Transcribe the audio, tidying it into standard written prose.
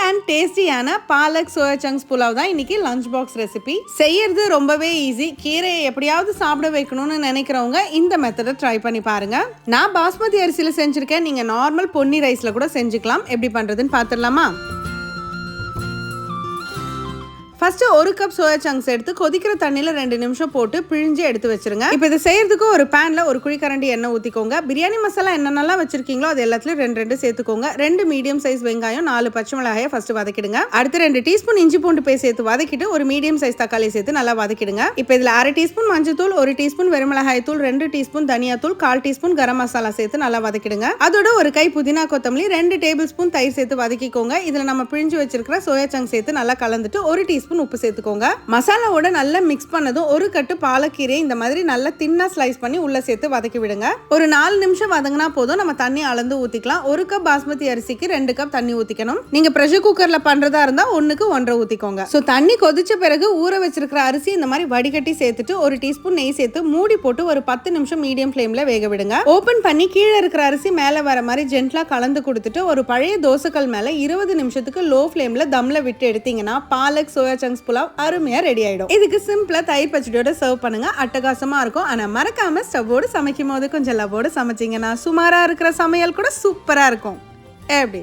And டேஸ்டியான palak soya chunks pulao தான் இன்னைக்கு லஞ்ச் பாக்ஸ் ரெசிபி. செய்யறது ரொம்பவே ஈஸி. கீரையை எப்படியாவது சாப்பிட வைக்கணும்னு நினைக்கிறவங்க இந்த மெத்தடை ட்ரை பண்ணி பாருங்க. நான் பாஸ்மதி அரிசியில செஞ்சிருக்கேன். நீங்க நார்மல் பொன்னி ரைஸ்ல கூட செஞ்சுக்கலாம். எப்படி பண்றதுன்னு பார்த்துடலாமா? ஃபர்ஸ்ட் ஒரு கப் சோயா சங்க்ஸ் எடுத்து கொதிக்கிற தண்ணியில 2 நிமிஷம் போட்டு பிழிஞ்சு எடுத்து வச்சிருங்க. இப்போ இதை செய்யறதுக்கு ஒரு பேன்ல ஒரு குழிக்கரண்டி எண்ணெய் ஊத்திக்கோங்க. பிரியாணி மசாலா என்னென்னலாம் வச்சிருக்கீங்களோ அது எல்லாத்துலயும் 2 சேர்த்துக்கோங்க. 2 மீடியம் சைஸ் வெங்காயம், 4 பச்சை மிளகாயை ஃபர்ஸ்ட் வதக்கிடுங்க. அடுத்து 2 டீஸ்பூன் இஞ்சி பூண்டு பேஸ்ட் சேர்த்து வதக்கிட்டு ஒரு மீடியம் சைஸ் தக்காளி சேர்த்து நல்லா வதக்கிடுங்க. இப்போ இதுல 1/2 டீஸ்பூன் மஞ்சத்தூள், 1 டீஸ்பூன் வெறுமிளகாய் தூள், 2 டீஸ்பூன் தனியாத்தூள், 1/4 டீஸ்பூன் கரம் மசாலா சேர்த்து நல்லா வதக்கிடுங்க. அதோட ஒரு கை புதினா கொத்தமல்லி, 2 டேபிள் ஸ்பூன் தயிர் சேர்த்து வதக்கிக்கோங்க. இதுல நம்ம பிழிஞ்சு வச்சிருக்கிற சோயா சங்க்ஸ் சேர்த்து நல்லா கலந்துட்டு 1 டீஸ்பூன் உப்பு சேர்த்துக்கோங்க. மசாலாவோட நல்லா மிக்ஸ் பண்ணதும் ஒரு கட்டு பாலக்கீரை இந்த மாதிரி நல்லா தின்னா ஸ்லைஸ் பண்ணி உள்ள சேர்த்து வதக்கி விடுங்க. ஒரு 4 நிமிஷம் வதங்கினா போதும். நம்ம தண்ணி அளந்து ஊத்திக்கலாம். 1 கப் பாஸ்மதி அரிசிக்கு 2 கப் தண்ணி ஊத்திக்கணும். நீங்க பிரஷர் குக்கர்ல பண்றதா இருந்தா 1க்கு 1.5 ஊத்திக்கோங்க. சோ தண்ணி கொதிச்ச பிறகு ஊற வச்சிருக்கிற அரிசி இந்த மாதிரி வடிகட்டி சேர்த்துட்டு 1 டீஸ்பூன் நெய் சேர்த்து மூடி போட்டு ஒரு 10 நிமிஷம் மீடியம் ஃப்ளேம்ல வேக விடுங்க. ஓபன் பண்ணி கீழே இருக்கிற அரிசி மேல வர மாதிரி ஜென்ட்லா கலந்து கொடுத்துட்டு ஒரு பழைய தோசைக்கல் மேல 20 நிமிஷத்துக்கு லோ ஃப்ளேம்ல தம்ல விட்டு எடுத்தீங்கன்னா பாலக் சோயா சங்க்ஸ் புலாவ் அருமையா ரெடி ஆயிடும். இதுக்கு சிம்பிளா தயிர் பச்சடியோட சர்வ் பண்ணுங்க. அட்டகாசமா இருக்கும். ஆனா மறக்காம ஸ்டவ்வோடு சமைக்கும் போது கொஞ்சம் லவ்வோடு சமைச்சீங்கன்னா சுமாரா இருக்கிற சமையல் கூட சூப்பரா இருக்கும். எப்படி?